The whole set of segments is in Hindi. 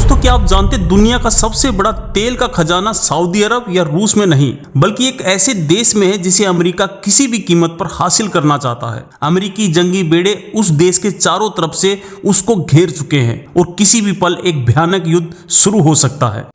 दोस्तों, क्या आप जानते दुनिया का सबसे बड़ा तेल का खजाना सऊदी अरब या रूस में नहीं बल्कि एक ऐसे देश में है जिसे अमेरिका किसी भी कीमत पर हासिल करना चाहता है। अमेरिकी जंगी बेड़े उस देश के चारों तरफ से उसको घेर चुके हैं और किसी भी पल एक भयानक युद्ध शुरू हो सकता है।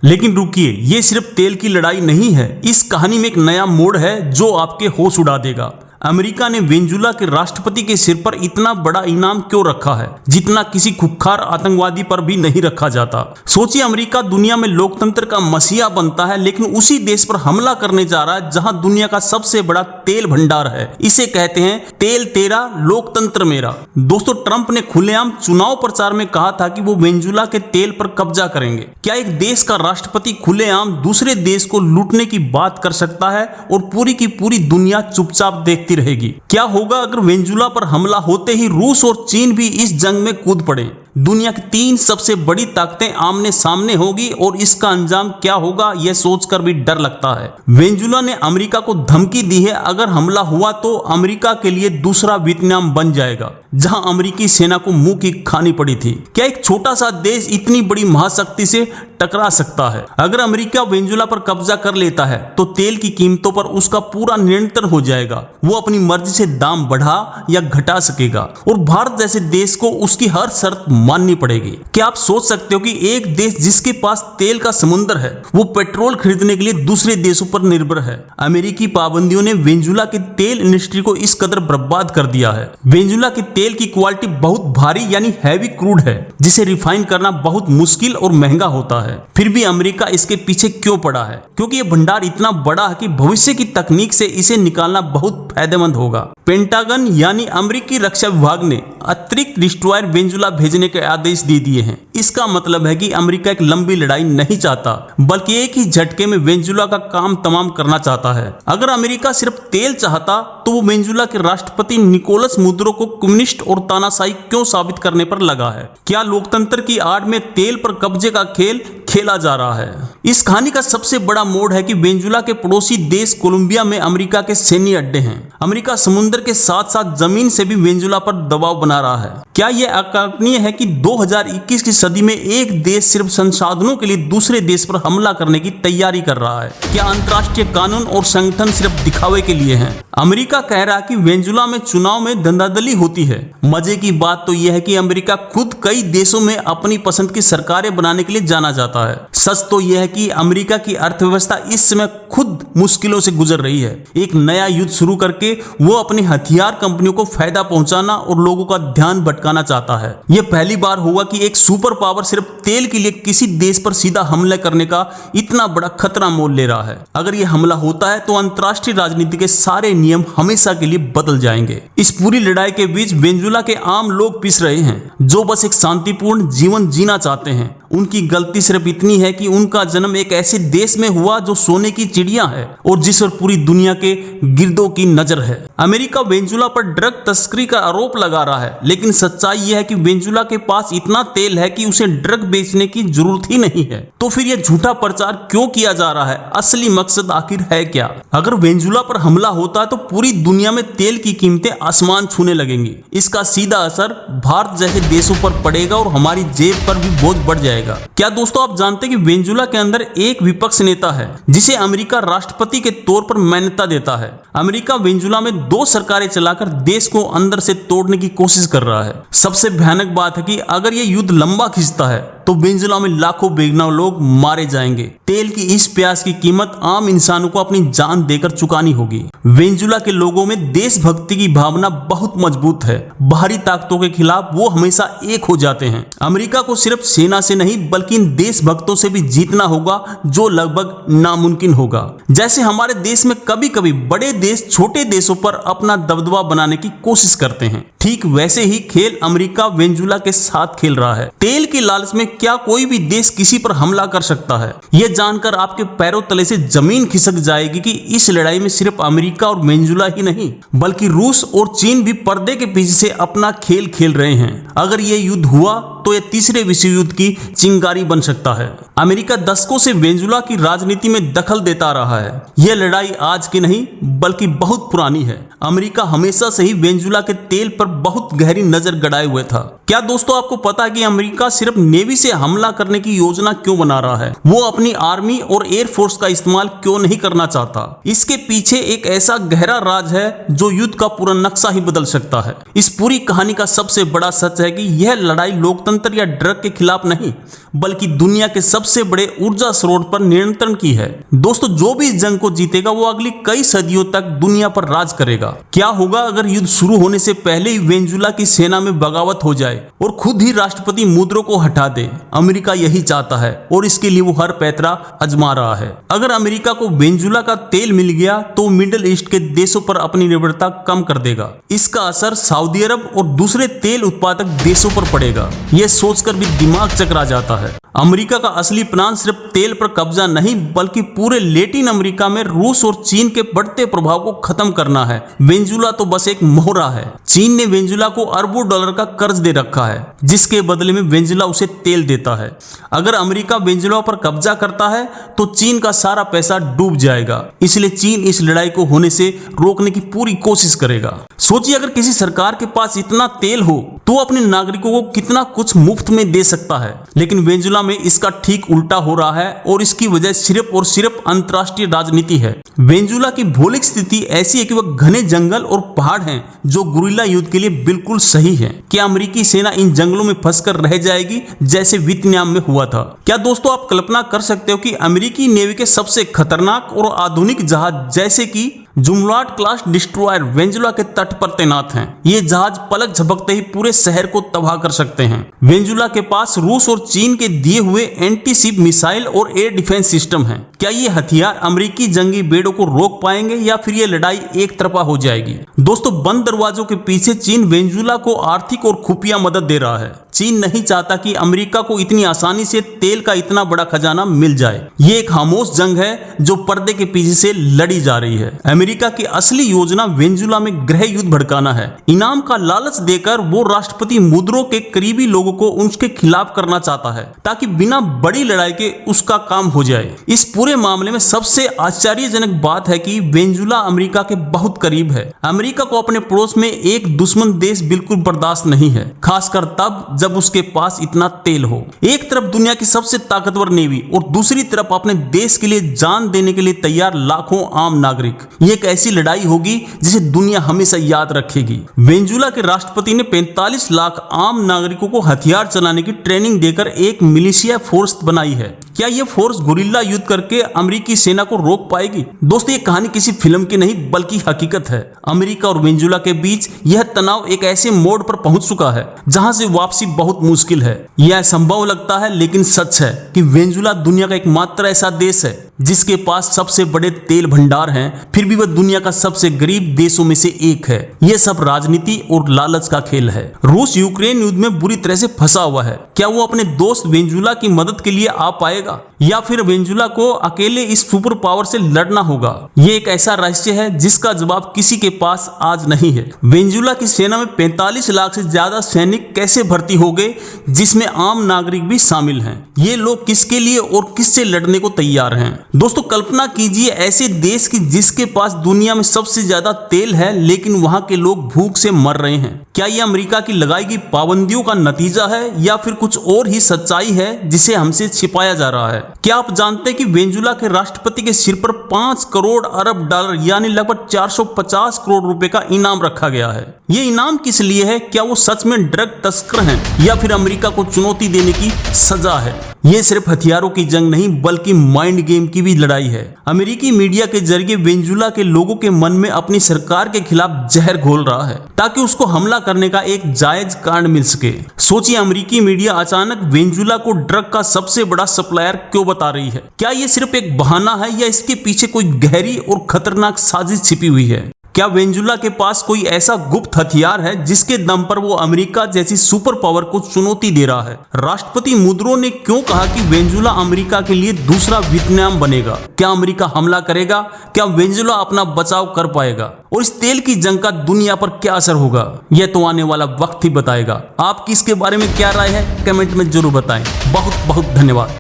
लेकिन रुकिए, ये सिर्फ तेल की लड़ाई नहीं है। इस कहानी में एक नया मोड़ है जो आपके होश उड़ा देगा। अमेरिका ने वेनेजुएला के राष्ट्रपति के सिर पर इतना बड़ा इनाम क्यों रखा है, जितना किसी खुखार आतंकवादी पर भी नहीं रखा जाता। सोचिए, अमेरिका दुनिया में लोकतंत्र का मसीहा बनता है, लेकिन उसी देश पर हमला करने जा रहा है जहां दुनिया का सबसे बड़ा तेल भंडार है। इसे कहते हैं तेल तेरा, लोकतंत्र मेरा। दोस्तों, ट्रंप ने खुलेआम चुनाव प्रचार में कहा था कि वो वेनेजुएला के तेल पर कब्जा करेंगे। क्या एक देश का राष्ट्रपति खुलेआम दूसरे देश को लूटने की बात कर सकता है और पूरी की पूरी दुनिया चुपचाप देखती रहेगी? क्या होगा अगर वेनेजुएला पर हमला होते ही रूस और चीन भी इस जंग में कूद पड़े? दुनिया की तीन सबसे बड़ी ताकतें आमने सामने होगी और इसका अंजाम क्या होगा, यह सोचकर भी डर लगता है। वेनेजुएला ने अमेरिका को धमकी दी है, अगर हमला हुआ तो अमेरिका के लिए दूसरा वियतनाम बन जाएगा, जहां अमेरिकी सेना को मुंह की खानी पड़ी थी। क्या एक छोटा सा देश इतनी बड़ी महाशक्ति से टकरा सकता है? अगर अमेरिका वेनेजुएला पर कब्जा कर लेता है तो तेल की कीमतों पर उसका पूरा नियंत्रण हो जाएगा। वो अपनी मर्जी से दाम बढ़ा या घटा सकेगा और भारत जैसे देश को उसकी हर शर्त माननी पड़ेगी। क्या आप सोच सकते हो कि एक देश जिसके पास तेल का समुद्र है, वो पेट्रोल खरीदने के लिए दूसरे देशों पर निर्भर है? अमेरिकी पाबंदियों ने वेनेजुएला की तेल इंडस्ट्री को इस कदर बर्बाद कर दिया है। वेनेजुएला की तेल की क्वालिटी बहुत भारी यानी हैवी क्रूड है, जिसे रिफाइन करना बहुत मुश्किल और महंगा होता है। फिर भी अमेरिका इसके पीछे क्यों पड़ा है? क्योंकि ये भंडार इतना बड़ा है कि भविष्य की तकनीक से इसे निकालना बहुत फायदेमंद होगा। पेंटागन यानी अमेरिकी रक्षा विभाग ने अतिरिक्त डिस्ट्रॉयर वेनेजुएला भेजने के आदेश दे दिए हैं। इसका मतलब है कि अमेरिका एक लंबी लड़ाई नहीं चाहता, बल्कि एक ही झटके में वेनेजुएला का काम तमाम करना चाहता है। अगर अमेरिका सिर्फ तेल चाहता तो वो वेनेजुएला के राष्ट्रपति निकोलस मदुरो को कम्युनिस्ट और तानाशाही क्यों साबित करने पर लगा है? क्या लोकतंत्र की आड़ में तेल पर कब्जे का खेल खेला जा रहा है? इस कहानी का सबसे बड़ा मोड़ है कि वेनेजुएला के पड़ोसी देश कोलंबिया में अमेरिका के सैन्य अड्डे हैं। अमेरिका समुद्र के साथ साथ जमीन से भी वेनेजुएला पर दबाव बना रहा है। क्या यह अकल्पनीय है कि 2021 की सदी में एक देश सिर्फ संसाधनों के लिए दूसरे देश पर हमला करने की तैयारी कर रहा है? क्या अंतर्राष्ट्रीय कानून और संगठन सिर्फ दिखावे के लिए हैं? अमेरिका कह रहा है कि वेनेजुएला में चुनाव में धंधाधली होती है। मजे की बात तो यह है कि अमेरिका खुद कई देशों में अपनी पसंद की सरकारें बनाने के लिए जाना जाता है। सच तो यह है कि अमेरिका की अर्थव्यवस्था इस समय खुद मुश्किलों से गुजर रही है। एक नया युद्ध शुरू करके वो अपनी हथियार कंपनियों को फायदा पहुंचाना और लोगों का ध्यान भटकाना चाहता है। यह पहली बार होगा कि एक सुपर पावर सिर्फ तेल के लिए किसी देश पर सीधा हमला करने का इतना बड़ा खतरा मोल ले रहा है। अगर यह हमला होता है तो अंतर्राष्ट्रीय राजनीति के सारे नियम हमेशा के लिए बदल जाएंगे। इस पूरी लड़ाई के बीच वेनेजुएला के आम लोग पिस रहे हैं, जो बस एक शांतिपूर्ण जीवन जीना चाहते हैं। उनकी गलती सिर्फ इतनी है कि उनका जन्म एक ऐसे देश में हुआ जो सोने की चिड़िया है और जिस पर पूरी दुनिया के गिरदों की नजर है। अमेरिका वेनेजुएला पर ड्रग तस्करी का आरोप लगा रहा है, लेकिन सच्चाई यह है कि वेनेजुएला के पास इतना तेल है कि उसे ड्रग बेचने की जरूरत ही नहीं है। तो फिर यह झूठा प्रचार क्यों किया जा रहा है? असली मकसद आखिर है क्या? अगर वेनेजुएला पर हमला होता है तो पूरी दुनिया में तेल की कीमतें आसमान छूने लगेंगी। इसका सीधा असर भारत जैसे देशों पर पड़ेगा और हमारी जेब पर भी बोझ बढ़ जाएगा। क्या दोस्तों, आप जानते हैं कि वेनेजुएला के अंदर एक विपक्ष नेता है जिसे अमेरिका राष्ट्रपति के तौर पर मान्यता देता है? अमेरिका वेनेजुएला में 2 सरकारें चलाकर देश को अंदर से तोड़ने की कोशिश कर रहा है। सबसे भयानक बात है कि अगर यह युद्ध लंबा खिंचता है तो वेनेजुएला में लाखों बेगुनाह लोग मारे जाएंगे। तेल की इस प्यास की कीमत आम इंसानों को अपनी जान देकर चुकानी होगी। वेनेजुएला के लोगों में देशभक्ति की भावना बहुत मजबूत है। बाहरी ताकतों के खिलाफ वो हमेशा एक हो जाते हैं। अमेरिका को सिर्फ सेना से नहीं बल्कि इन देशभक्तों से भी जीतना होगा, जो लगभग नामुमकिन होगा। जैसे हमारे देश में कभी कभी बड़े देश छोटे देशों पर अपना दबदबा बनाने की कोशिश करते हैं, ठीक वैसे ही खेल अमेरिका वेनेजुएला के साथ खेल रहा है। तेल की लालच में क्या कोई भी देश किसी पर हमला कर सकता है? यह जानकर आपके पैरों तले से जमीन खिसक जाएगी कि इस लड़ाई में सिर्फ अमेरिका और वेनेजुएला ही नहीं बल्कि रूस और चीन भी पर्दे के पीछे से अपना खेल खेल रहे हैं। अगर यह युद्ध हुआ तो तो यह तीसरे विश्व युद्ध की चिंगारी बन सकता है। अमेरिका दशकों से वेनेजुला की राजनीति में दखल देता रहा है। यह लड़ाई आज की नहीं बल्कि बहुत पुरानी है। अमेरिका हमेशा से ही वेनेजुला के तेल पर बहुत गहरी नजर गड़ाए हुए था। क्या दोस्तों आपको पता है कि अमेरिका सिर्फ नेवी से हमला करने की योजना क्यों बना रहा है? वो अपनी आर्मी और एयरफोर्स का इस्तेमाल क्यों नहीं करना चाहता? इसके पीछे एक ऐसा गहरा राज है जो युद्ध का पूरा नक्शा ही बदल सकता है। इस पूरी कहानी का सबसे बड़ा सच है कि यह लड़ाई लोकतंत्र या ड्रग के खिलाफ नहीं बल्कि दुनिया के सबसे बड़े ऊर्जा स्रोत पर नियंत्रण की है। दोस्तों जो भी इस जंग को जीतेगा वो अगली कई सदियों तक दुनिया पर राज करेगा। क्या होगा अगर युद्ध शुरू होने से पहले ही वेनेजुला की सेना में बगावत हो जाए और खुद ही राष्ट्रपति मुद्रो को हटा दे? अमेरिका यही चाहता है और इसके लिए वो हर पैतरा आजमा रहा है। अगर अमेरिका को वेनेजुला का तेल मिल गया तो मिडिल ईस्ट के देशों पर अपनी निर्भरता कम कर देगा। इसका असर सऊदी अरब और दूसरे तेल उत्पादक देशों पर पड़ेगा। यह सोचकर भी दिमाग चकरा जाता है। अमेरिका का असली प्लान सिर्फ तेल पर कब्जा नहीं बल्कि पूरे लैटिन अमेरिका में रूस और चीन के बढ़ते प्रभाव को खत्म करना है। वेनेजुला तो बस एक मोहरा है। चीन ने वेनेजुला को अरबों डॉलर का कर्ज दे रखा है जिसके बदले में वेनेजुला उसे तेल देता है। अगर अमेरिका वेनेजुला पर कब्जा करता है तो चीन का सारा पैसा डूब जाएगा। इसलिए चीन इस लड़ाई को होने से रोकने की पूरी कोशिश करेगा। सोचिए अगर किसी सरकार के पास इतना तेल हो तो अपने नागरिकों को कितना कुछ मुफ्त में दे सकता है। लेकिन वेनेजुला में इसका ठीक उल्टा हो रहा है और इसकी वजह सिर्फ और सिर्फ अंतर्राष्ट्रीय राजनीति है। वेनेजुला की भौगोलिक स्थिति ऐसी है कि वह घने जंगल और पहाड़ हैं जो गुरिल्ला युद्ध के लिए बिल्कुल सही है। क्या अमेरिकी सेना इन जंगलों में फंसकर रह जाएगी जैसे वियतनाम में हुआ था? क्या दोस्तों आप कल्पना कर सकते हो कि अमेरिकी नेवी के सबसे खतरनाक और आधुनिक जहाज जैसे कि जुमलाट क्लास डिस्ट्रॉयर वेनेजुला के तट पर तैनात हैं? ये जहाज पलक झपकते ही पूरे शहर को तबाह कर सकते हैं। वेनेजुला के पास रूस और चीन के दिए हुए एंटी शिप मिसाइल और एयर डिफेंस सिस्टम हैं। क्या ये हथियार अमेरिकी जंगी बेड़ों को रोक पाएंगे या फिर ये लड़ाई एक तरफा हो जाएगी? दोस्तों बंद दरवाजों के पीछे चीन वेनेजुला को आर्थिक और खुफिया मदद दे रहा है। चीन नहीं चाहता कि अमेरिका को इतनी आसानी से तेल का इतना बड़ा खजाना मिल जाए। ये एक खामोश जंग है जो पर्दे के पीछे से लड़ी जा रही है। अमेरिका की असली योजना वेनेजुला में गृह युद्ध भड़काना है। इनाम का लालच देकर वो राष्ट्रपति मुद्रो के करीबी लोगों को उसके खिलाफ करना चाहता है ताकि बिना बड़ी लड़ाई के उसका काम हो जाए। इस पूरे मामले में सबसे आश्चर्यजनक बात है कि वेनेजुला अमेरिका के बहुत करीब है। अमेरिका को अपने पड़ोस में एक दुश्मन देश बिल्कुल बर्दाश्त नहीं है, खासकर तब जब उसके पास इतना तेल हो। एक तरफ दुनिया की सबसे ताकतवर नेवी और दूसरी तरफ अपने देश के लिए जान देने के लिए तैयार लाखों आम नागरिक। ये एक ऐसी लड़ाई होगी जिसे दुनिया हमेशा याद रखेगी। वेनेजुला के राष्ट्रपति ने 45 लाख आम नागरिकों को हथियार चलाने की ट्रेनिंग देकर एक मिलिशिया फोर्स बनाई है। क्या यह फोर्स गुरिल्ला युद्ध करके अमेरिकी सेना को रोक पाएगी? दोस्तों ये कहानी किसी फिल्म की नहीं बल्कि हकीकत है। अमेरिका और वेनेजुला के बीच यह तनाव एक ऐसे मोड़ पर पहुंच चुका है जहां से वापसी बहुत मुश्किल है। यह असंभव लगता है लेकिन सच है कि वेनेजुला दुनिया का एकमात्र ऐसा देश है जिसके पास सबसे बड़े तेल भंडार हैं, फिर भी वह दुनिया का सबसे गरीब देशों में से एक है। यह सब राजनीति और लालच का खेल है। रूस यूक्रेन युद्ध में बुरी तरह से फंसा हुआ है। क्या वो अपने दोस्त वेनेजुला की मदद के लिए आ पाएगा या फिर वेनेजुला को अकेले इस सुपर पावर से लड़ना होगा? ये एक ऐसा रहस्य है जिसका जवाब किसी के पास आज नहीं है। वेनेजुला की सेना में 45 लाख से ज्यादा सैनिक कैसे भर्ती हो गए जिसमें आम नागरिक भी शामिल हैं? ये लोग किसके लिए और किससे लड़ने को तैयार हैं? दोस्तों कल्पना कीजिए ऐसे देश की जिसके पास दुनिया में सबसे ज्यादा तेल है लेकिन वहां के लोग भूख से मर रहे हैं। क्या यह अमेरिका की लगाई गई पाबंदियों का नतीजा है या फिर कुछ और ही सच्चाई है जिसे हमसे छिपाया जा रहा है? क्या आप जानते हैं कि वेनेजुला के राष्ट्रपति के सिर पर 5 करोड़ अरब डॉलर यानी लगभग 450 करोड़ रुपए का इनाम रखा गया है? ये इनाम किस लिए है? क्या वो सच में ड्रग तस्कर हैं या फिर अमेरिका को चुनौती देने की सजा है? ये सिर्फ हथियारों की जंग नहीं बल्कि माइंड गेम की भी लड़ाई है। अमेरिकी मीडिया के जरिए वेनेजुला के लोगों के मन में अपनी सरकार के खिलाफ जहर घोल रहा है ताकि उसको हमला करने का एक जायज कारण मिल सके। सोचिए अमेरिकी मीडिया अचानक वेनेजुला को ड्रग का सबसे बड़ा सप्लायर क्यों बता रही है? क्या ये सिर्फ एक बहाना है या इसके पीछे कोई गहरी और खतरनाक साजिश छिपी हुई है? क्या वेनेजुला के पास कोई ऐसा गुप्त हथियार है जिसके दम पर वो अमेरिका जैसी सुपर पावर को चुनौती दे रहा है? राष्ट्रपति मुद्रो ने क्यों कहा कि वेनेजुला अमेरिका के लिए दूसरा वियतनाम बनेगा? क्या अमेरिका हमला करेगा? क्या वेनेजुला अपना बचाव कर पाएगा? और इस तेल की जंग का दुनिया पर क्या असर होगा, यह तो आने वाला वक्त ही बताएगा। आपकी इसके बारे में क्या राय है, कमेंट में जरूर बताएं। बहुत बहुत धन्यवाद।